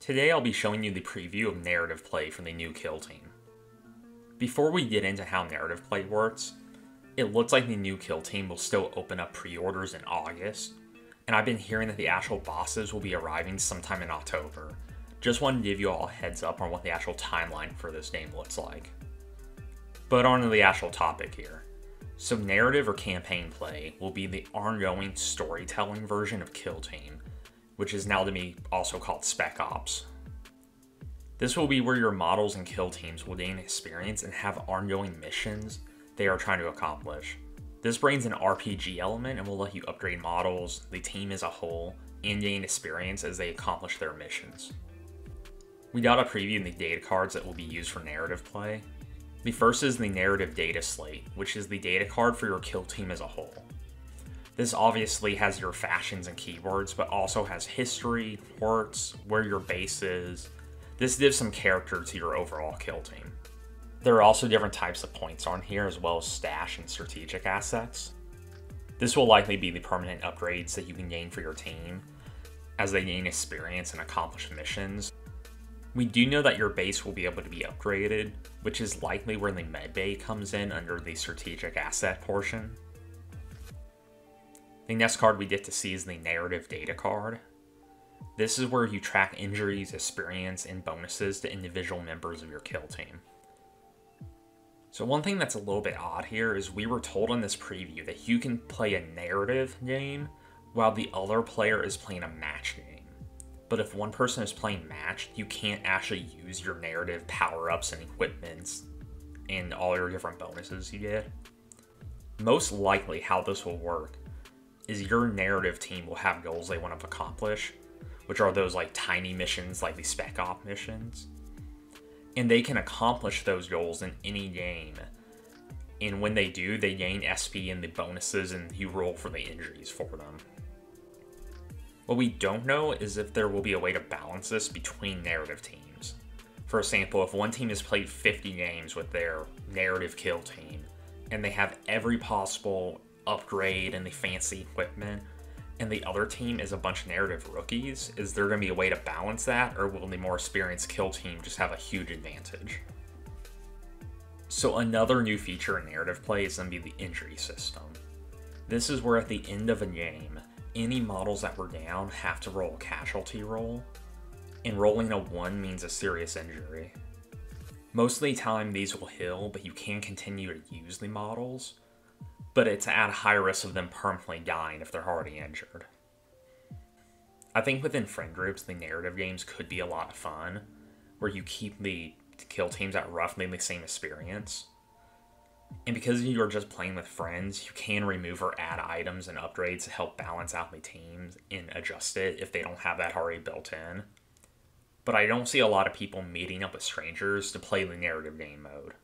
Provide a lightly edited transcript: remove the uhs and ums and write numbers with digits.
Today I'll be showing you the preview of narrative play from the new Kill Team. Before we get into how narrative play works, it looks like the new Kill Team will still open up pre-orders in August, and I've been hearing that the actual bosses will be arriving sometime in October. Just wanted to give you all a heads up on what the actual timeline for this game looks like. But on to the actual topic here. So narrative or campaign play will be the ongoing storytelling version of Kill Team, which is now to be also called Spec Ops. This will be where your models and kill teams will gain experience and have ongoing missions they are trying to accomplish. This brings an RPG element and will let you upgrade models, the team as a whole, and gain experience as they accomplish their missions. We got a preview in the data cards that will be used for narrative play. The first is the narrative data slate, which is the data card for your kill team as a whole. This obviously has your factions and keywords, but also has history, ports, where your base is. This gives some character to your overall kill team. There are also different types of points on here, as well as stash and strategic assets. This will likely be the permanent upgrades that you can gain for your team, as they gain experience and accomplish missions. We do know that your base will be able to be upgraded, which is likely where the medbay comes in under the strategic asset portion. The next card we get to see is the narrative data card. This is where you track injuries, experience, and bonuses to individual members of your kill team. So one thing that's a little bit odd here is we were told in this preview that you can play a narrative game while the other player is playing a match game. But if one person is playing match, you can't actually use your narrative power-ups and equipments and all your different bonuses you get. Most likely how this will work is your narrative team will have goals they want to accomplish, which are those like tiny missions like the Spec Op missions. And they can accomplish those goals in any game. And when they do, they gain SP and the bonuses, and you roll for the injuries for them. What we don't know is if there will be a way to balance this between narrative teams. For example, if one team has played 50 games with their narrative kill team, and they have every possible upgrade and the fancy equipment, and the other team is a bunch of narrative rookies, is there going to be a way to balance that, or will the more experienced kill team just have a huge advantage? So another new feature in narrative play is going to be the injury system. This is where at the end of a game, any models that were down have to roll a casualty roll, and rolling a 1 means a serious injury. Most of the time these will heal, but you can continue to use the models, but it's at a high risk of them permanently dying if they're already injured. I think within friend groups, the narrative games could be a lot of fun, where you keep the kill teams at roughly the same experience. And because you're just playing with friends, you can remove or add items and upgrades to help balance out the teams and adjust it if they don't have that already built in. But I don't see a lot of people meeting up with strangers to play the narrative game mode.